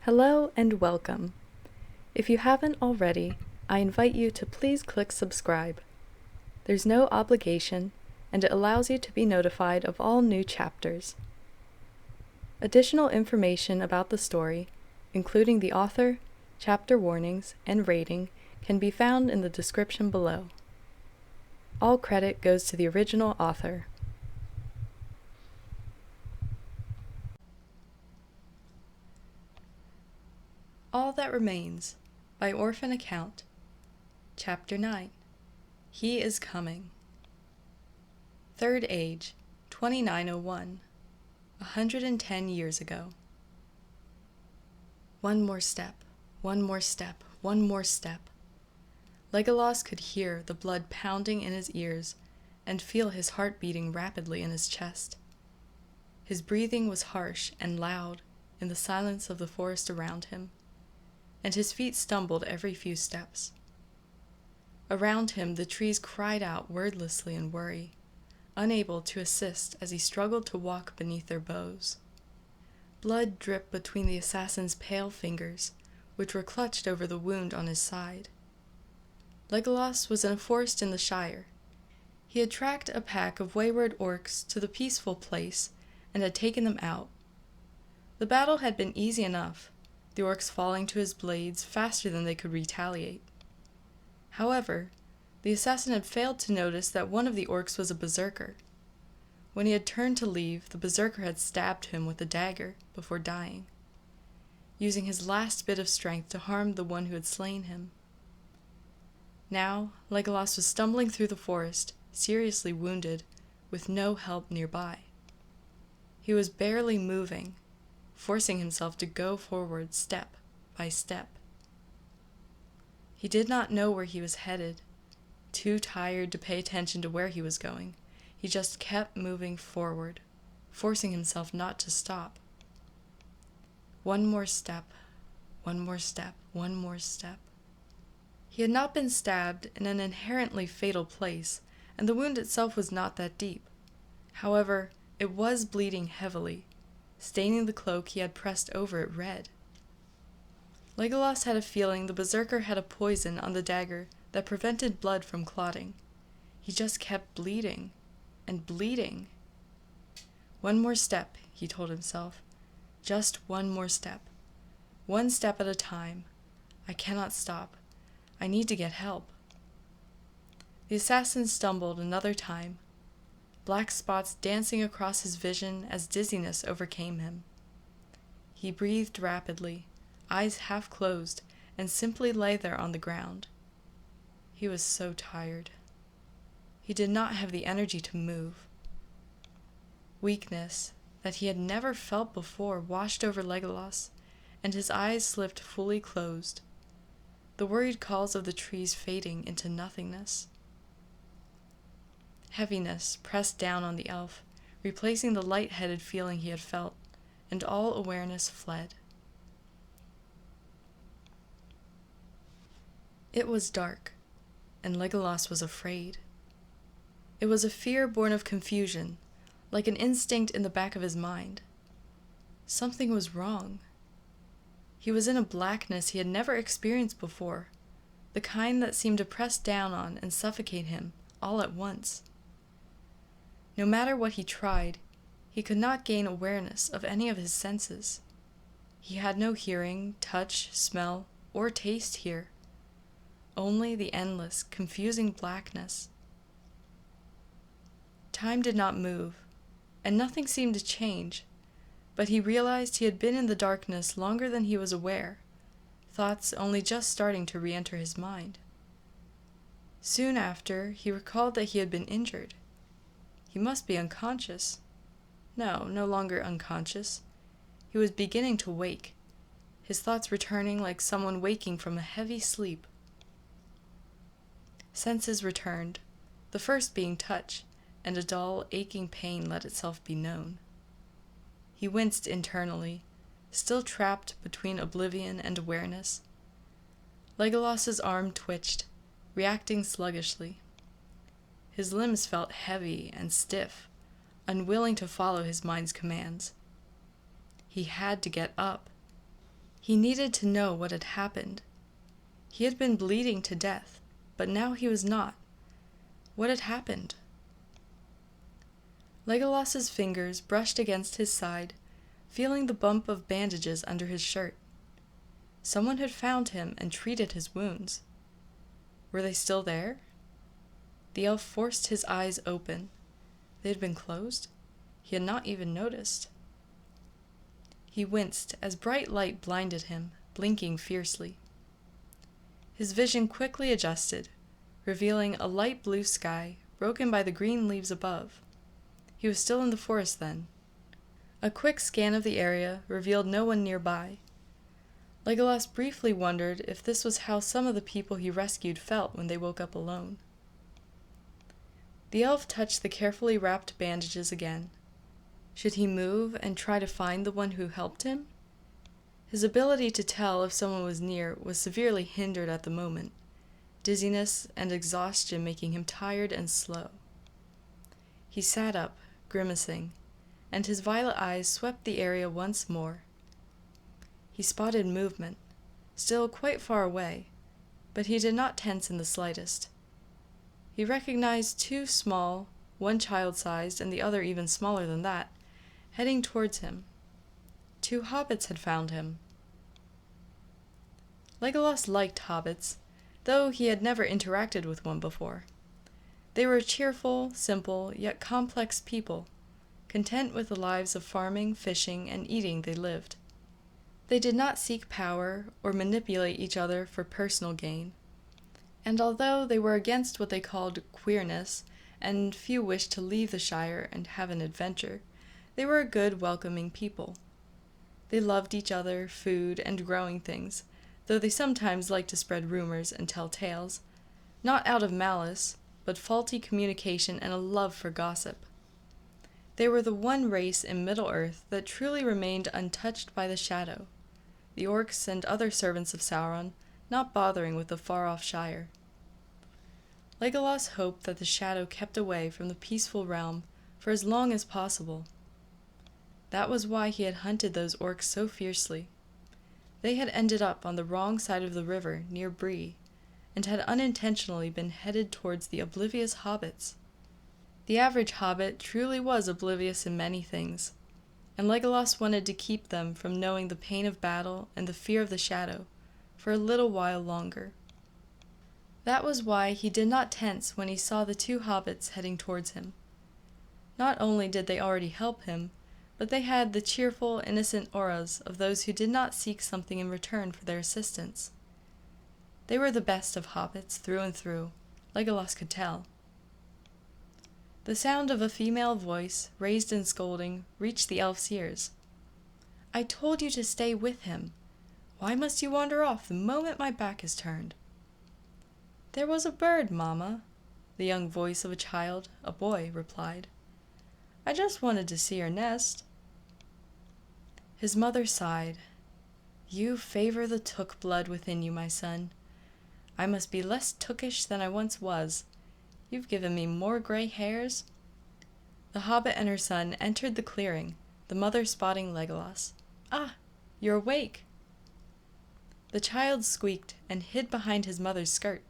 Hello and welcome. If you haven't already, I invite you to please click subscribe. There's no obligation, and it allows you to be notified of all new chapters. Additional information about the story, including the author, chapter warnings, and rating, can be found in the description below. All credit goes to the original author. All That Remains by Orphan Account, Chapter 9. He is Coming. Third Age, 2901, 110 years ago. One more step, one more step, one more step. Legolas could hear the blood pounding in his ears and feel his heart beating rapidly in his chest. His breathing was harsh and loud in the silence of the forest around him, and his feet stumbled every few steps. Around him the trees cried out wordlessly in worry, unable to assist as he struggled to walk beneath their bows. Blood dripped between the assassin's pale fingers, which were clutched over the wound on his side. Legolas was in a forest in the Shire. He had tracked a pack of wayward orcs to the peaceful place and had taken them out. The battle had been easy enough, the orcs falling to his blades faster than they could retaliate. However, the assassin had failed to notice that one of the orcs was a berserker. When he had turned to leave, the berserker had stabbed him with a dagger before dying, using his last bit of strength to harm the one who had slain him. Now, Legolas was stumbling through the forest, seriously wounded, with no help nearby. He was barely moving, forcing himself to go forward step by step. He did not know where he was headed. Too tired to pay attention to where he was going, he just kept moving forward, forcing himself not to stop. One more step, one more step, one more step. He had not been stabbed in an inherently fatal place, and the wound itself was not that deep. However, it was bleeding heavily, staining the cloak he had pressed over it red. Legolas had a feeling the berserker had a poison on the dagger that prevented blood from clotting. He just kept bleeding and bleeding. One more step, he told himself. Just one more step. One step at a time. I cannot stop. I need to get help. The assassin stumbled another time, black spots dancing across his vision as dizziness overcame him. He breathed rapidly, eyes half closed, and simply lay there on the ground. He was so tired. He did not have the energy to move. Weakness that he had never felt before washed over Legolas, and his eyes slipped fully closed, the worried calls of the trees fading into nothingness. Heaviness pressed down on the elf, replacing the light-headed feeling he had felt, and all awareness fled. It was dark, and Legolas was afraid. It was a fear born of confusion, like an instinct in the back of his mind. Something was wrong. He was in a blackness he had never experienced before, the kind that seemed to press down on and suffocate him all at once. No matter what he tried, he could not gain awareness of any of his senses. He had no hearing, touch, smell, or taste here. Only the endless, confusing blackness. Time did not move, and nothing seemed to change, but he realized he had been in the darkness longer than he was aware, thoughts only just starting to re-enter his mind. Soon after, he recalled that he had been injured. He must be unconscious. No, no longer unconscious. He was beginning to wake, his thoughts returning like someone waking from a heavy sleep. Senses returned, the first being touch, and a dull, aching pain let itself be known. He winced internally, still trapped between oblivion and awareness. Legolas's arm twitched, reacting sluggishly. His limbs felt heavy and stiff, unwilling to follow his mind's commands. He had to get up. He needed to know what had happened. He had been bleeding to death, but now he was not. What had happened? Legolas's fingers brushed against his side, feeling the bump of bandages under his shirt. Someone had found him and treated his wounds. Were they still there? The elf forced his eyes open. They had been closed? He had not even noticed. He winced as bright light blinded him, blinking fiercely. His vision quickly adjusted, revealing a light blue sky broken by the green leaves above. He was still in the forest then. A quick scan of the area revealed no one nearby. Legolas briefly wondered if this was how some of the people he rescued felt when they woke up alone. The elf touched the carefully wrapped bandages again. Should he move and try to find the one who helped him? His ability to tell if someone was near was severely hindered at the moment, dizziness and exhaustion making him tired and slow. He sat up, grimacing, and his violet eyes swept the area once more. He spotted movement, still quite far away, but he did not tense in the slightest. He recognized two small, one child-sized and the other even smaller than that, heading towards him. Two hobbits had found him. Legolas liked hobbits, though he had never interacted with one before. They were cheerful, simple, yet complex people, content with the lives of farming, fishing, and eating they lived. They did not seek power or manipulate each other for personal gain, and although they were against what they called queerness, and few wished to leave the Shire and have an adventure, they were a good, welcoming people. They loved each other, food, and growing things, though they sometimes liked to spread rumors and tell tales, not out of malice, but faulty communication and a love for gossip. They were the one race in Middle-earth that truly remained untouched by the shadow, the orcs and other servants of Sauron not bothering with the far-off Shire. Legolas hoped that the shadow kept away from the peaceful realm for as long as possible. That was why he had hunted those orcs so fiercely. They had ended up on the wrong side of the river near Bree, and had unintentionally been headed towards the oblivious hobbits. The average hobbit truly was oblivious in many things, and Legolas wanted to keep them from knowing the pain of battle and the fear of the shadow for a little while longer. That was why he did not tense when he saw the two hobbits heading towards him. Not only did they already help him, but they had the cheerful, innocent auras of those who did not seek something in return for their assistance. They were the best of hobbits through and through, Legolas could tell. The sound of a female voice, raised in scolding, reached the elf's ears. "I told you to stay with him. Why must you wander off the moment my back is turned?" "There was a bird, Mamma," the young voice of a child, a boy, replied. "I just wanted to see her nest." His mother sighed. "You favor the Took blood within you, my son. I must be less Tookish than I once was. You've given me more gray hairs." The hobbit and her son entered the clearing, the mother spotting Legolas. "Ah, you're awake." The child squeaked and hid behind his mother's skirt.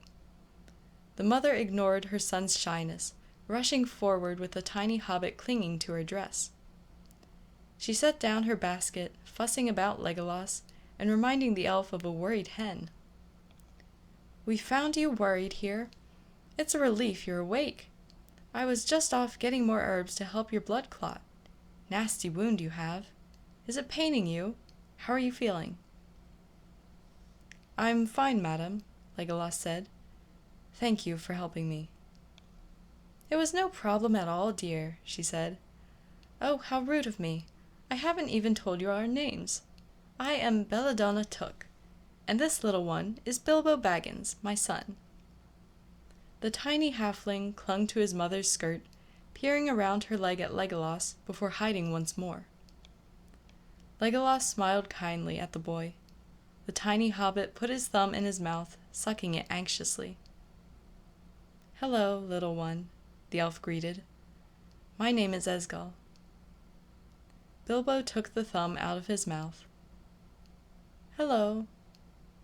The mother ignored her son's shyness, rushing forward with the tiny hobbit clinging to her dress. She set down her basket, fussing about Legolas, and reminding the elf of a worried hen. "We found you worried here. It's a relief you're awake. I was just off getting more herbs to help your blood clot. Nasty wound you have. Is it paining you? How are you feeling?" "I'm fine, madam," Legolas said. "Thank you for helping me." "It was no problem at all, dear," she said. "Oh, how rude of me. I haven't even told you our names. I am Belladonna Took, and this little one is Bilbo Baggins, my son." The tiny halfling clung to his mother's skirt, peering around her leg at Legolas before hiding once more. Legolas smiled kindly at the boy. The tiny hobbit put his thumb in his mouth, sucking it anxiously. "Hello, little one," the elf greeted. "My name is Esgol." Bilbo took the thumb out of his mouth. "Hello.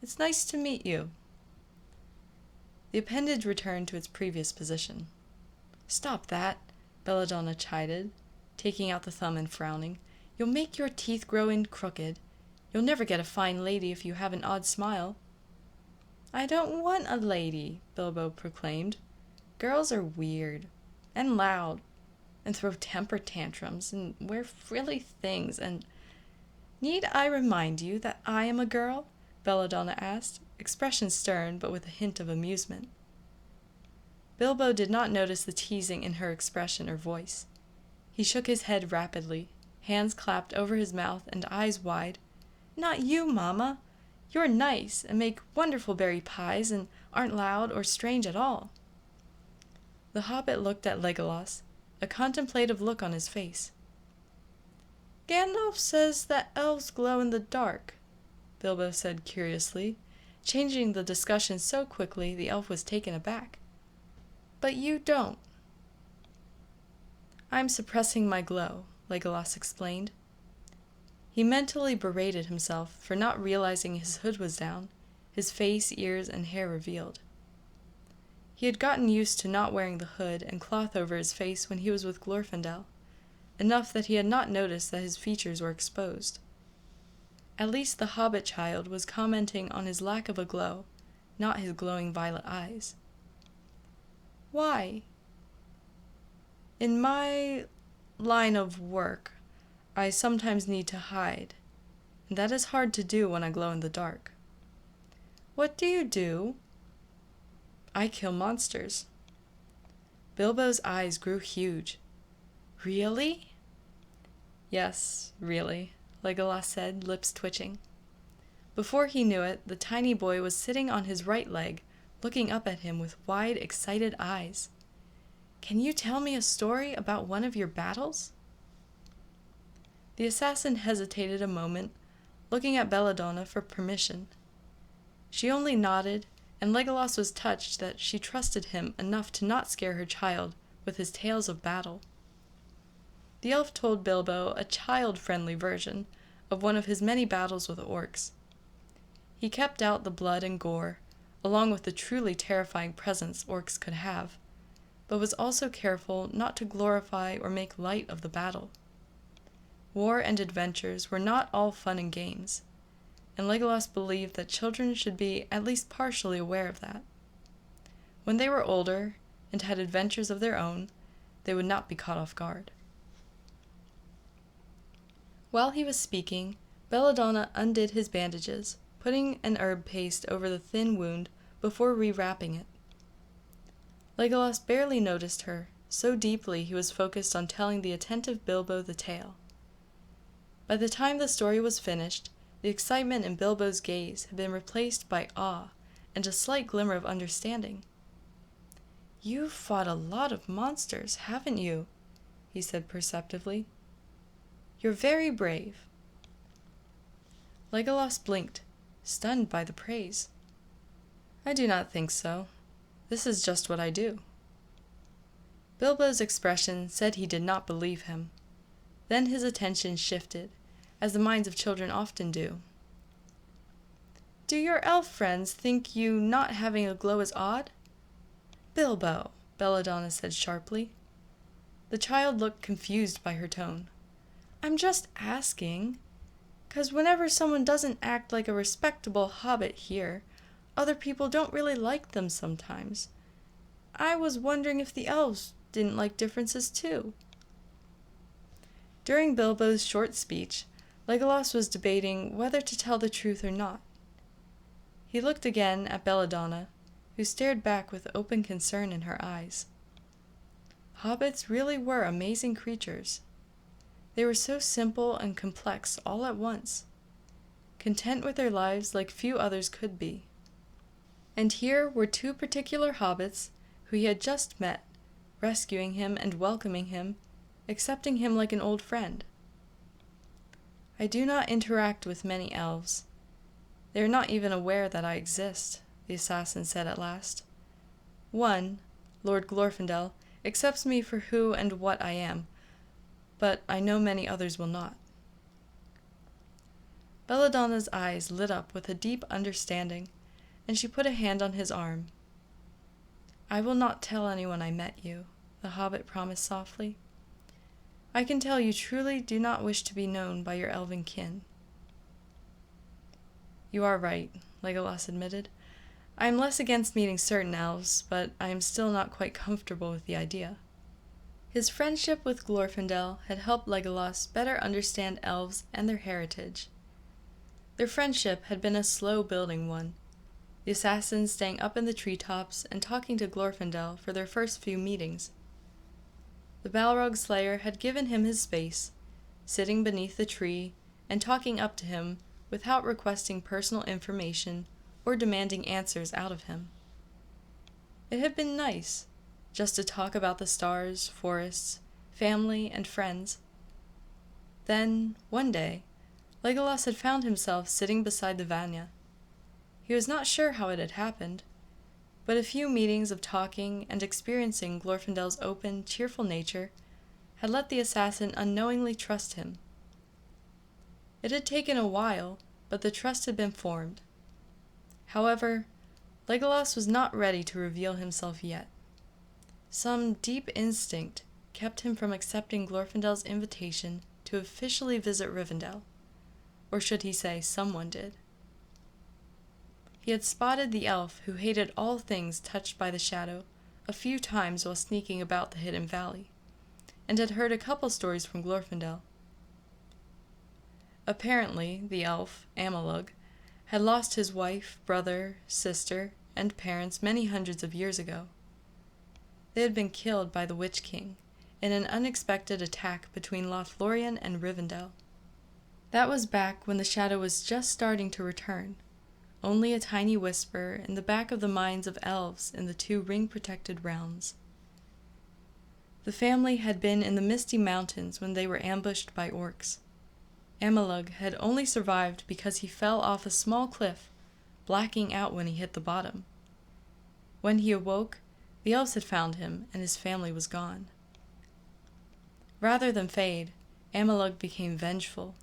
It's nice to meet you." The appendage returned to its previous position. "Stop that," Belladonna chided, taking out the thumb and frowning. "You'll make your teeth grow in crooked. You'll never get a fine lady if you have an odd smile." "I don't want a lady," Bilbo proclaimed. "Girls are weird, and loud, and throw temper tantrums, and wear frilly things, and—" "Need I remind you that I am a girl?" Belladonna asked, expression stern but with a hint of amusement. Bilbo did not notice the teasing in her expression or voice. He shook his head rapidly, hands clapped over his mouth and eyes wide. "Not you, Mama! You're nice, and make wonderful berry pies, and aren't loud or strange at all." The hobbit looked at Legolas, a contemplative look on his face. "Gandalf says that elves glow in the dark," Bilbo said curiously, changing the discussion so quickly the elf was taken aback. "But you don't." "I'm suppressing my glow," Legolas explained. He mentally berated himself for not realizing his hood was down, his face, ears, and hair revealed. He had gotten used to not wearing the hood and cloth over his face when he was with Glorfindel, enough that he had not noticed that his features were exposed. At least the hobbit child was commenting on his lack of a glow, not his glowing violet eyes. "Why?" "In my line of work, I sometimes need to hide, and that is hard to do when I glow in the dark." "What do you do?" "I kill monsters." Bilbo's eyes grew huge. "Really?" "Yes, really," Legolas said, lips twitching. Before he knew it, the tiny boy was sitting on his right leg, looking up at him with wide, excited eyes. "Can you tell me a story about one of your battles?" The assassin hesitated a moment, looking at Belladonna for permission. She only nodded, and Legolas was touched that she trusted him enough to not scare her child with his tales of battle. The elf told Bilbo a child-friendly version of one of his many battles with orcs. He kept out the blood and gore, along with the truly terrifying presence orcs could have, but was also careful not to glorify or make light of the battle. War and adventures were not all fun and games, and Legolas believed that children should be at least partially aware of that. When they were older and had adventures of their own, they would not be caught off guard. While he was speaking, Belladonna undid his bandages, putting an herb paste over the thin wound before rewrapping it. Legolas barely noticed her, so deeply he was focused on telling the attentive Bilbo the tale. By the time the story was finished, the excitement in Bilbo's gaze had been replaced by awe and a slight glimmer of understanding. "You've fought a lot of monsters, haven't you?" he said perceptively. "You're very brave." Legolas blinked, stunned by the praise. "I do not think so. This is just what I do." Bilbo's expression said he did not believe him. Then his attention shifted, as the minds of children often do. "Do your elf friends think you not having a glow is odd?" "Bilbo," Belladonna said sharply. The child looked confused by her tone. "I'm just asking, 'cause whenever someone doesn't act like a respectable hobbit here, other people don't really like them sometimes. I was wondering if the elves didn't like differences too." During Bilbo's short speech, Legolas was debating whether to tell the truth or not. He looked again at Belladonna, who stared back with open concern in her eyes. Hobbits really were amazing creatures. They were so simple and complex all at once, content with their lives like few others could be. And here were two particular hobbits who he had just met, rescuing him and welcoming him, accepting him like an old friend. "I do not interact with many elves. They are not even aware that I exist," the assassin said at last. "One, Lord Glorfindel, accepts me for who and what I am, but I know many others will not." Belladonna's eyes lit up with a deep understanding, and she put a hand on his arm. "I will not tell anyone I met you," the hobbit promised softly. "I can tell you truly do not wish to be known by your elven kin." "You are right," Legolas admitted. "I am less against meeting certain elves, but I am still not quite comfortable with the idea." His friendship with Glorfindel had helped Legolas better understand elves and their heritage. Their friendship had been a slow-building one, the assassins staying up in the treetops and talking to Glorfindel for their first few meetings. The Balrog Slayer had given him his space, sitting beneath the tree and talking up to him without requesting personal information or demanding answers out of him. It had been nice, just to talk about the stars, forests, family, and friends. Then, one day, Legolas had found himself sitting beside the Vanya. He was not sure how it had happened, but a few meetings of talking and experiencing Glorfindel's open, cheerful nature had let the assassin unknowingly trust him. It had taken a while, but the trust had been formed. However, Legolas was not ready to reveal himself yet. Some deep instinct kept him from accepting Glorfindel's invitation to officially visit Rivendell, or should he say someone did. He had spotted the elf who hated all things touched by the shadow a few times while sneaking about the hidden valley, and had heard a couple stories from Glorfindel. Apparently, the elf, Amalug, had lost his wife, brother, sister, and parents many hundreds of years ago. They had been killed by the Witch King in an unexpected attack between Lothlorien and Rivendell. That was back when the shadow was just starting to return, only a tiny whisper in the back of the minds of elves in the two ring-protected realms. The family had been in the Misty Mountains when they were ambushed by orcs. Amalug had only survived because he fell off a small cliff, blacking out when he hit the bottom. When he awoke, the elves had found him, and his family was gone. Rather than fade, Amalug became vengeful,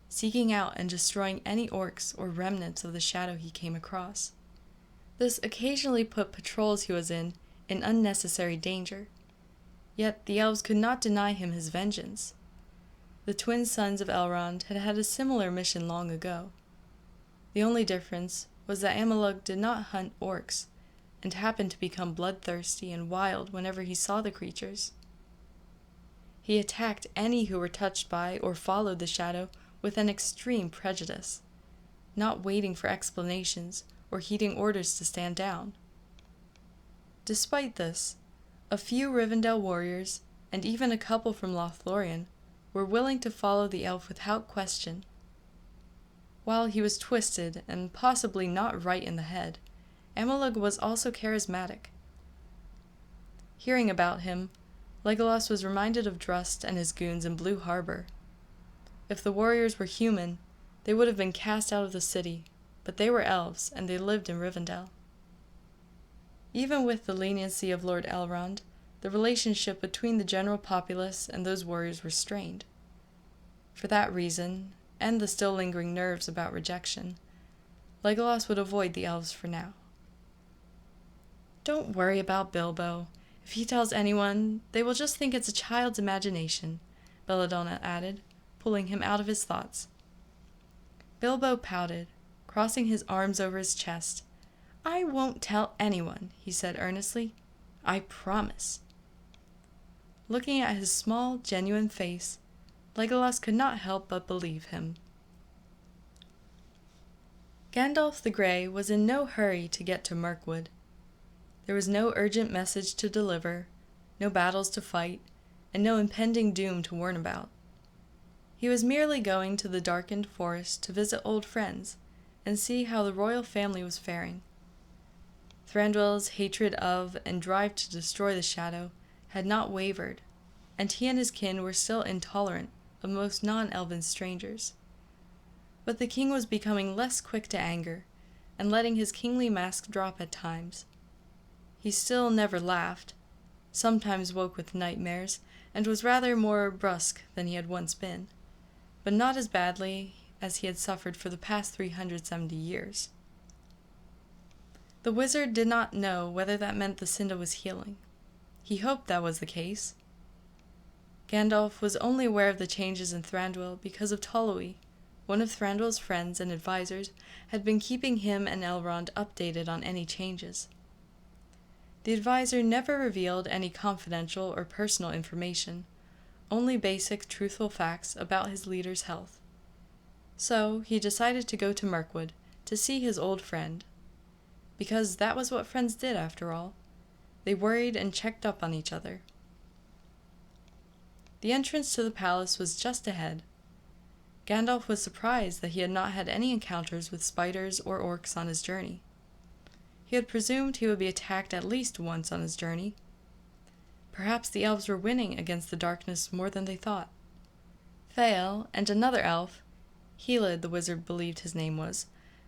seeking out and destroying any orcs or remnants of the shadow he came across. This occasionally put patrols he was in unnecessary danger, yet the elves could not deny him his vengeance. The twin sons of Elrond had had a similar mission long ago. The only difference was that Amalug did not hunt orcs, and happened to become bloodthirsty and wild whenever he saw the creatures. He attacked any who were touched by or followed the shadow with an extreme prejudice, not waiting for explanations or heeding orders to stand down. Despite this, a few Rivendell warriors, and even a couple from Lothlorien, were willing to follow the elf without question. While he was twisted and possibly not right in the head, Amalug was also charismatic. Hearing about him, Legolas was reminded of Drust and his goons in Blue Harbor. If the warriors were human, they would have been cast out of the city, but they were elves, and they lived in Rivendell. Even with the leniency of Lord Elrond, the relationship between the general populace and those warriors were strained. For that reason, and the still lingering nerves about rejection, Legolas would avoid the elves for now. "Don't worry about Bilbo. If he tells anyone, they will just think it's a child's imagination," Belladonna added, pulling him out of his thoughts. Bilbo pouted, crossing his arms over his chest. "I won't tell anyone," he said earnestly. "I promise." Looking at his small, genuine face, Legolas could not help but believe him. Gandalf the Grey was in no hurry to get to Mirkwood. There was no urgent message to deliver, no battles to fight, and no impending doom to warn about. He was merely going to the darkened forest to visit old friends and see how the royal family was faring. Thranduil's hatred of and drive to destroy the shadow had not wavered, and he and his kin were still intolerant of most non-elven strangers. But the king was becoming less quick to anger, and letting his kingly mask drop at times. He still never laughed, sometimes woke with nightmares, and was rather more brusque than he had once been, but not as badly as he had suffered for the past 370 years. The wizard did not know whether that meant the Cinda was healing. He hoped that was the case. Gandalf was only aware of the changes in Thranduil because of Tolui. One of Thranduil's friends and advisors had been keeping him and Elrond updated on any changes. The advisor never revealed any confidential or personal information, only basic, truthful facts about his leader's health. So he decided to go to Mirkwood to see his old friend, because that was what friends did after all. They worried and checked up on each other. The entrance to the palace was just ahead. Gandalf was surprised that he had not had any encounters with spiders or orcs on his journey. He had presumed he would be attacked at least once on his journey. Perhaps the elves were winning against the darkness more than they thought. Fael and another elf, Helid the wizard believed his name was,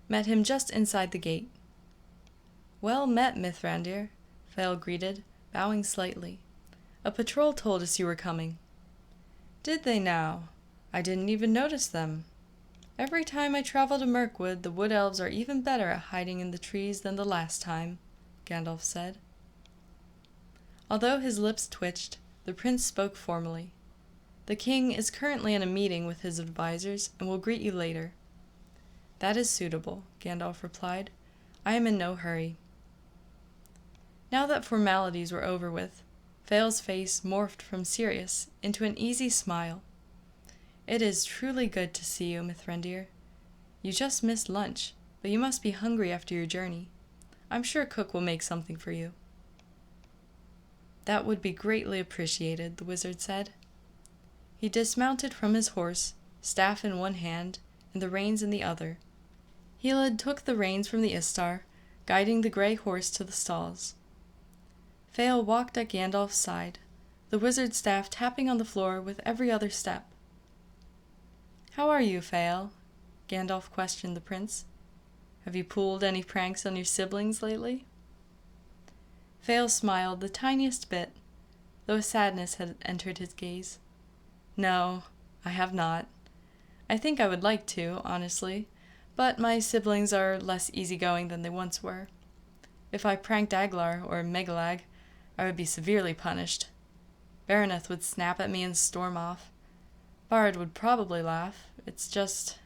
met him just inside the gate. "Well met, Mithrandir," Fael greeted, bowing slightly. "A patrol told us you were coming." "Did they now? I didn't even notice them. Every time I travel to Mirkwood, the wood elves are even better at hiding in the trees than the last time," Gandalf said. Although his lips twitched, the prince spoke formally. "The king is currently in a meeting with his advisors and will greet you later." "That is suitable," Gandalf replied. "I am in no hurry." Now that formalities were over with, Fael's face morphed from serious into an easy smile. "It is truly good to see you, Mithrandir. You just missed lunch, but you must be hungry after your journey. I'm sure Cook will make something for you." "That would be greatly appreciated," the wizard said. He dismounted from his horse, staff in one hand and the reins in the other. Helid took the reins from the Istar, guiding the gray horse to the stalls. Fael walked at Gandalf's side, the wizard's staff tapping on the floor with every other step. "How are you, Fael?" Gandalf questioned the prince. "Have you pulled any pranks on your siblings lately?" Fael smiled the tiniest bit, though a sadness had entered his gaze. "No, I have not. I think I would like to, honestly, but my siblings are less easygoing than they once were. If I pranked Aglar or Megalag, I would be severely punished. Baraneth would snap at me and storm off. Bard would probably laugh. It's just—"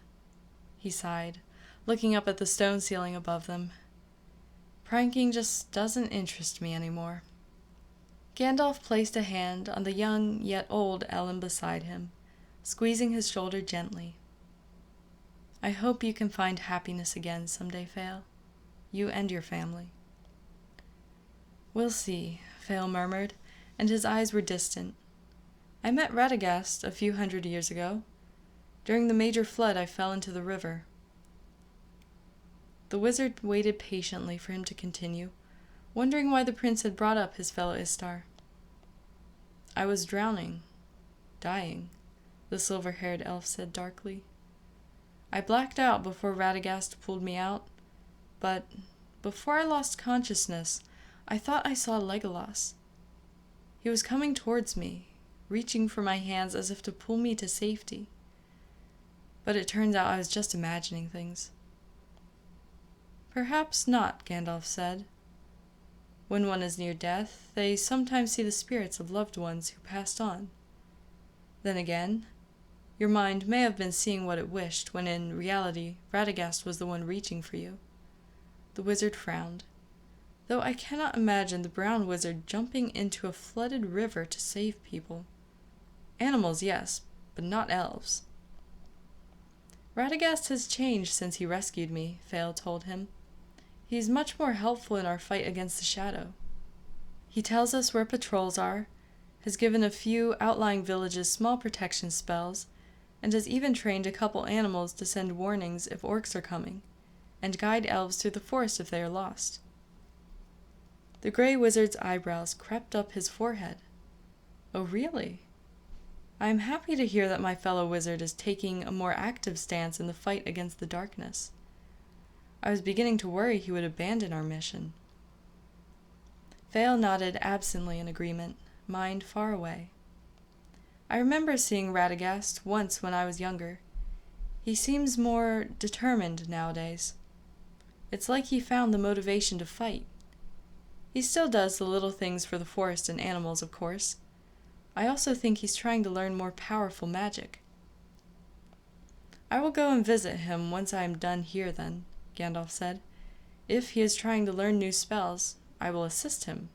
He sighed, looking up at the stone ceiling above them. "Pranking just doesn't interest me anymore." Gandalf placed a hand on the young yet old Elm beside him, squeezing his shoulder gently. "I hope you can find happiness again someday, Fael. You and your family." "We'll see," Fael murmured, and his eyes were distant. "I met Radagast a few hundred years ago. During the major flood, I fell into the river." The wizard waited patiently for him to continue, wondering why the prince had brought up his fellow Istar. "I was drowning, dying," the silver-haired elf said darkly. "I blacked out before Radagast pulled me out, but before I lost consciousness, I thought I saw Legolas. He was coming towards me, reaching for my hands as if to pull me to safety. But it turns out I was just imagining things." "Perhaps not," Gandalf said. "When one is near death, they sometimes see the spirits of loved ones who passed on. Then again, your mind may have been seeing what it wished, when in reality Radagast was the one reaching for you." The wizard frowned. "Though I cannot imagine the brown wizard jumping into a flooded river to save people. Animals, yes, but not elves." "Radagast has changed since he rescued me," Fael told him. "He's much more helpful in our fight against the shadow. He tells us where patrols are, has given a few outlying villages small protection spells, and has even trained a couple animals to send warnings if orcs are coming, and guide elves through the forest if they are lost." The gray wizard's eyebrows crept up his forehead. "Oh, really? I am happy to hear that my fellow wizard is taking a more active stance in the fight against the darkness. I was beginning to worry he would abandon our mission." Fael nodded absently in agreement, mind far away. "I remember seeing Radagast once when I was younger. He seems more determined nowadays. It's like he found the motivation to fight. He still does the little things for the forest and animals, of course. I also think he's trying to learn more powerful magic. I will go and visit him once I am done here then, Gandalf said. If he is trying to learn new spells, I will assist him.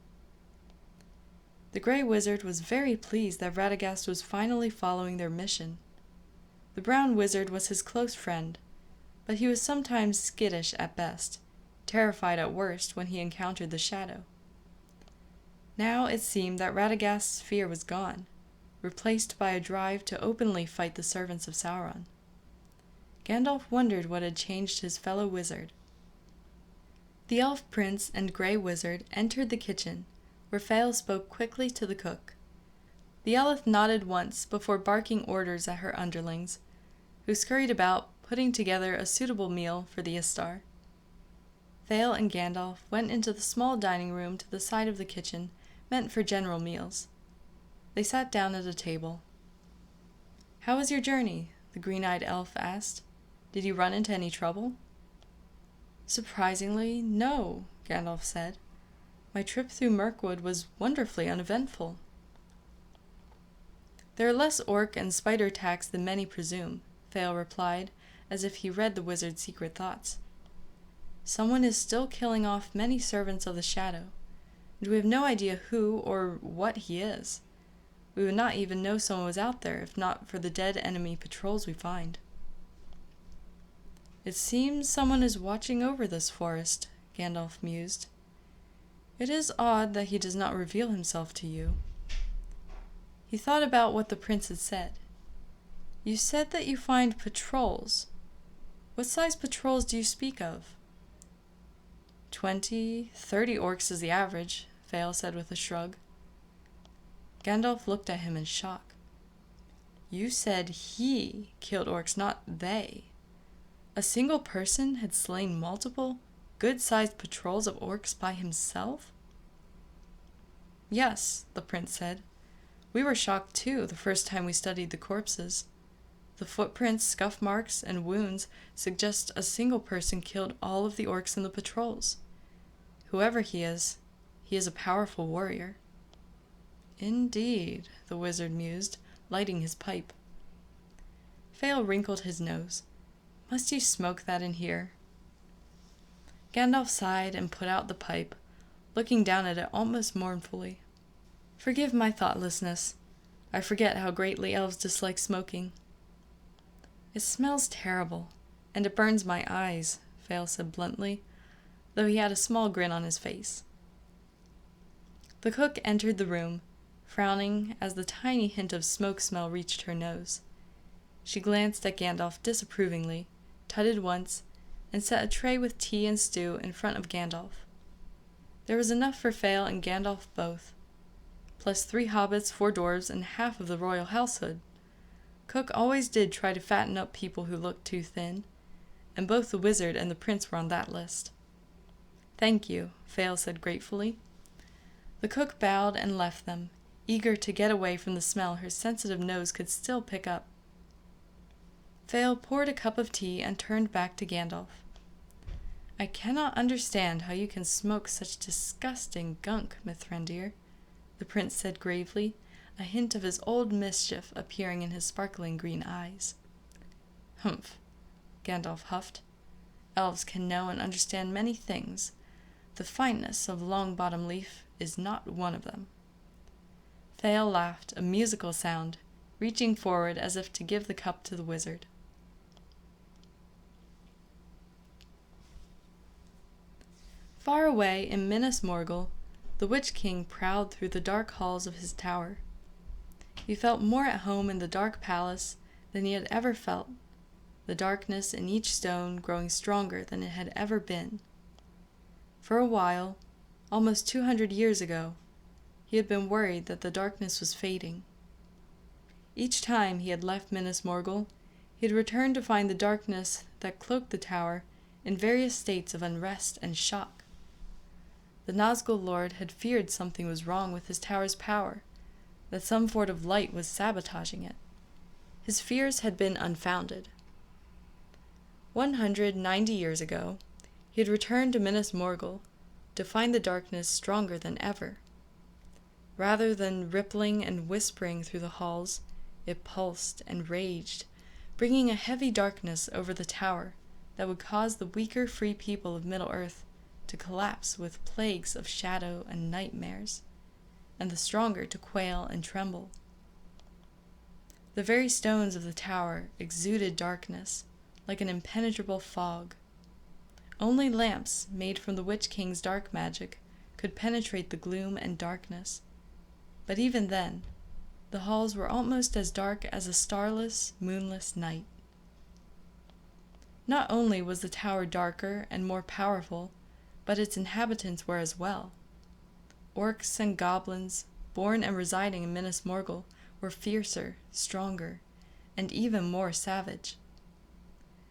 The Grey Wizard was very pleased that Radagast was finally following their mission. The Brown Wizard was his close friend, but he was sometimes skittish at best, terrified at worst when he encountered the shadow. Now it seemed that Radagast's fear was gone, replaced by a drive to openly fight the servants of Sauron. Gandalf wondered what had changed his fellow wizard. The Elf Prince and Grey Wizard entered the kitchen, where Fael spoke quickly to the cook. The Elf nodded once before barking orders at her underlings, who scurried about, putting together a suitable meal for the Istar. Fael and Gandalf went into the small dining room to the side of the kitchen, meant for general meals. They sat down at a table. "How was your journey?" the green-eyed elf asked. "Did you run into any trouble?" "Surprisingly, no," Gandalf said. "My trip through Mirkwood was wonderfully uneventful." "There are less orc and spider attacks than many presume," Fael replied, as if he read the wizard's secret thoughts. "Someone is still killing off many servants of the shadow, and we have no idea who or what he is. We would not even know someone was out there if not for the dead enemy patrols we find." "It seems someone is watching over this forest," Gandalf mused. "It is odd that he does not reveal himself to you." He thought about what the prince had said. "You said that you find patrols. What size patrols do you speak of?" 20, 30 orcs is the average," Fael said with a shrug. Gandalf looked at him in shock. "You said he killed orcs, not they. A single person had slain multiple, good-sized patrols of orcs by himself?" "Yes," the prince said. "We were shocked too the first time we studied the corpses. The footprints, scuff marks, and wounds suggest a single person killed all of the orcs in the patrols. Whoever he is a powerful warrior." "Indeed," the wizard mused, lighting his pipe. Fael wrinkled his nose. "Must you smoke that in here?" Gandalf sighed and put out the pipe, looking down at it almost mournfully. "Forgive my thoughtlessness. I forget how greatly elves dislike smoking." "It smells terrible, and it burns my eyes," Fael said bluntly, though he had a small grin on his face. The cook entered the room, frowning as the tiny hint of smoke smell reached her nose. She glanced at Gandalf disapprovingly, tutted once, and set a tray with tea and stew in front of Gandalf. There was enough for Fael and Gandalf both, plus 3 hobbits, 4 dwarves, and half of the royal household. Cook always did try to fatten up people who looked too thin, and both the wizard and the prince were on that list. "Thank you," Fael said gratefully. The cook bowed and left them, eager to get away from the smell her sensitive nose could still pick up. Fael poured a cup of tea and turned back to Gandalf. "I cannot understand how you can smoke such disgusting gunk, Mithrandir," the prince said gravely, a hint of his old mischief appearing in his sparkling green eyes. "Humph," Gandalf huffed. "Elves can know and understand many things. The fineness of Longbottom Leaf is not one of them." Fael laughed, a musical sound, reaching forward as if to give the cup to the wizard. Far away in Minas Morgul, the Witch King prowled through the dark halls of his tower. He felt more at home in the dark palace than he had ever felt, the darkness in each stone growing stronger than it had ever been. For a while, almost 200 years ago, he had been worried that the darkness was fading. Each time he had left Minas Morgul, he had returned to find the darkness that cloaked the tower in various states of unrest and shock. The Nazgûl Lord had feared something was wrong with his tower's power, that some form of light was sabotaging it. His fears had been unfounded. 190 years ago, he had returned to Minas Morgul to find the darkness stronger than ever. Rather than rippling and whispering through the halls, it pulsed and raged, bringing a heavy darkness over the tower that would cause the weaker free people of Middle-earth to collapse with plagues of shadow and nightmares, and the stronger to quail and tremble. The very stones of the tower exuded darkness, like an impenetrable fog. Only lamps made from the Witch King's dark magic could penetrate the gloom and darkness, but even then, the halls were almost as dark as a starless, moonless night. Not only was the tower darker and more powerful, but its inhabitants were as well. Orcs and goblins, born and residing in Minas Morgul, were fiercer, stronger, and even more savage.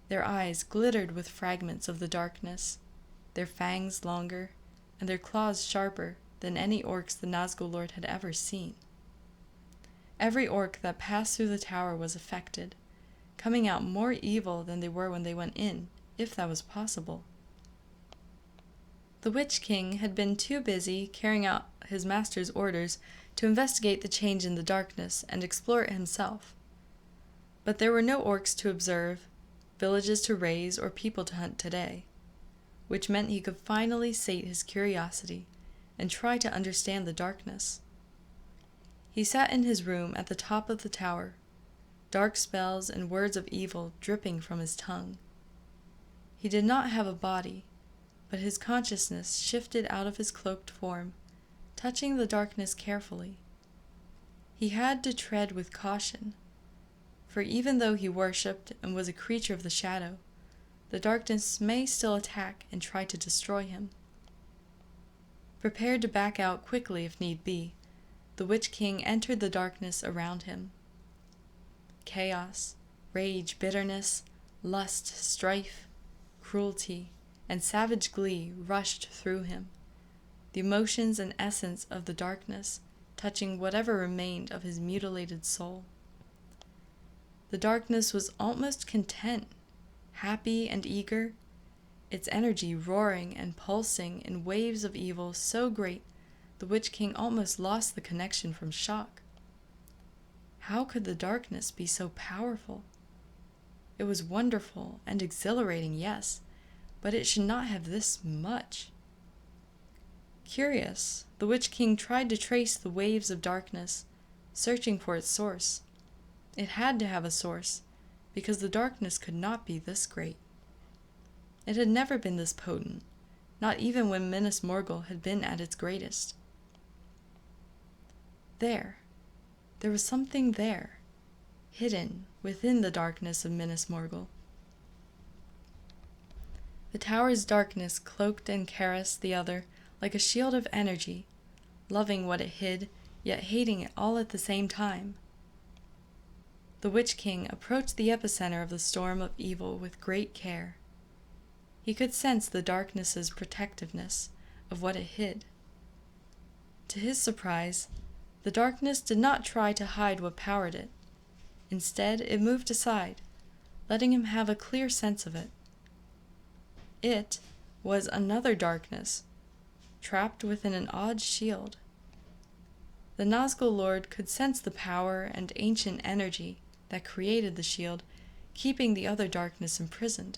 Their eyes glittered with fragments of the darkness, their fangs longer, and their claws sharper than any orcs the Nazgûl Lord had ever seen. Every orc that passed through the tower was affected, coming out more evil than they were when they went in, if that was possible. The Witch King had been too busy carrying out his master's orders to investigate the change in the darkness and explore it himself. But there were no orcs to observe, villages to raise, or people to hunt today, which meant he could finally sate his curiosity and try to understand the darkness. He sat in his room at the top of the tower, dark spells and words of evil dripping from his tongue. He did not have a body, but his consciousness shifted out of his cloaked form, touching the darkness carefully. He had to tread with caution, for even though he worshipped and was a creature of the shadow, the darkness may still attack and try to destroy him. Prepared to back out quickly if need be, the Witch King entered the darkness around him. Chaos, rage, bitterness, lust, strife, cruelty, and savage glee rushed through him, the emotions and essence of the darkness touching whatever remained of his mutilated soul. The darkness was almost content, happy and eager, its energy roaring and pulsing in waves of evil so great the Witch King almost lost the connection from shock. How could the darkness be so powerful? It was wonderful and exhilarating, yes, but it should not have this much. Curious, the Witch King tried to trace the waves of darkness, searching for its source. It had to have a source, because the darkness could not be this great. It had never been this potent, not even when Minas Morgul had been at its greatest. There was something there, hidden within the darkness of Minas Morgul. The tower's darkness cloaked and caressed the other like a shield of energy, loving what it hid, yet hating it all at the same time. The Witch King approached the epicenter of the storm of evil with great care. He could sense the darkness's protectiveness of what it hid. To his surprise, the darkness did not try to hide what powered it. Instead, it moved aside, letting him have a clear sense of it. It was another darkness, trapped within an odd shield. The Nazgûl Lord could sense the power and ancient energy that created the shield, keeping the other darkness imprisoned.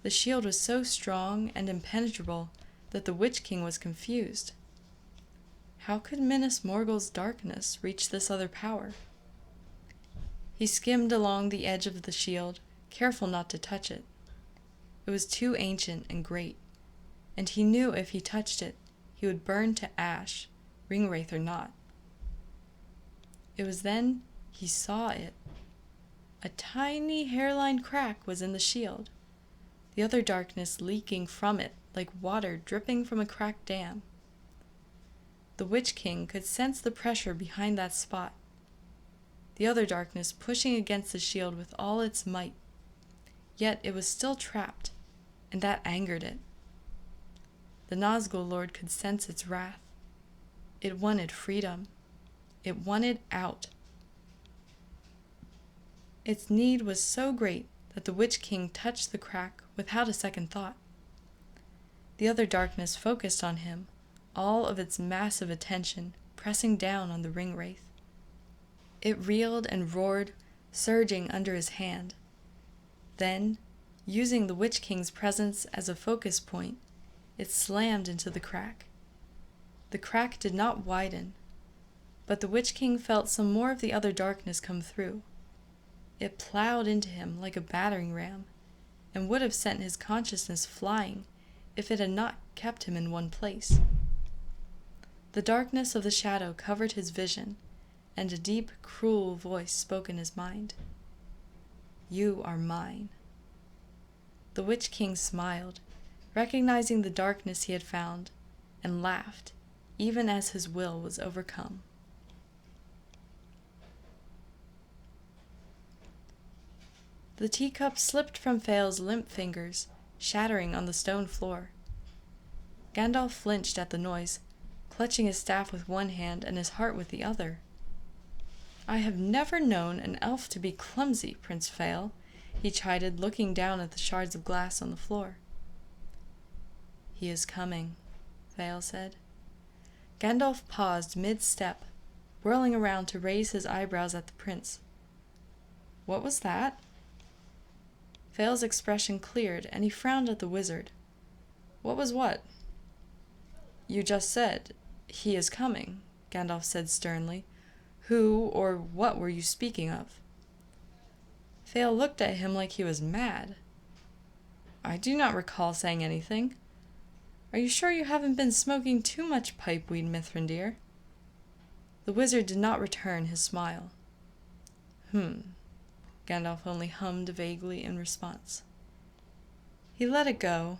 The shield was so strong and impenetrable that the Witch King was confused. How could Minas Morgul's darkness reach this other power? He skimmed along the edge of the shield, careful not to touch it. It was too ancient and great, and he knew if he touched it, he would burn to ash, ringwraith or not. It was then he saw it. A tiny hairline crack was in the shield, the other darkness leaking from it like water dripping from a cracked dam. The Witch King could sense the pressure behind that spot, the other darkness pushing against the shield with all its might. Yet it was still trapped, and that angered it. The Nazgûl Lord could sense its wrath. It wanted freedom. It wanted out. Its need was so great that the Witch King touched the crack without a second thought. The other darkness focused on him, all of its massive attention pressing down on the ringwraith. It reeled and roared, surging under his hand. Then, using the Witch King's presence as a focus point, it slammed into the crack. The crack did not widen, but the Witch King felt some more of the other darkness come through. It plowed into him like a battering ram, and would have sent his consciousness flying if it had not kept him in one place. The darkness of the shadow covered his vision, and a deep, cruel voice spoke in his mind. "You are mine." The Witch King smiled, recognizing the darkness he had found, and laughed, even as his will was overcome. The teacup slipped from Fael's limp fingers, shattering on the stone floor. Gandalf flinched at the noise, clutching his staff with one hand and his heart with the other. "I have never known an elf to be clumsy, Prince Fael," he chided, looking down at the shards of glass on the floor. "He is coming," Fael said. Gandalf paused mid-step, whirling around to raise his eyebrows at the prince. "What was that?" Fael's expression cleared, and he frowned at the wizard. "What was what?" "You just said, 'He is coming,'" Gandalf said sternly. "Who or what were you speaking of?" Fael looked at him like he was mad. "I do not recall saying anything. Are you sure you haven't been smoking too much pipeweed, Mithrandir?" The wizard did not return his smile. Gandalf only hummed vaguely in response. He let it go,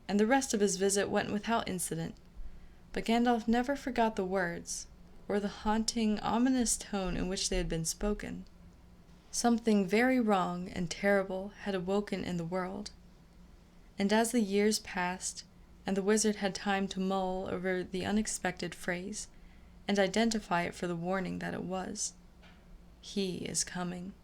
and the rest of his visit went without incident, but Gandalf never forgot the words, or the haunting, ominous tone in which they had been spoken. Something very wrong and terrible had awoken in the world, and as the years passed, and the wizard had time to mull over the unexpected phrase, and identify it for the warning that it was, "He is coming,"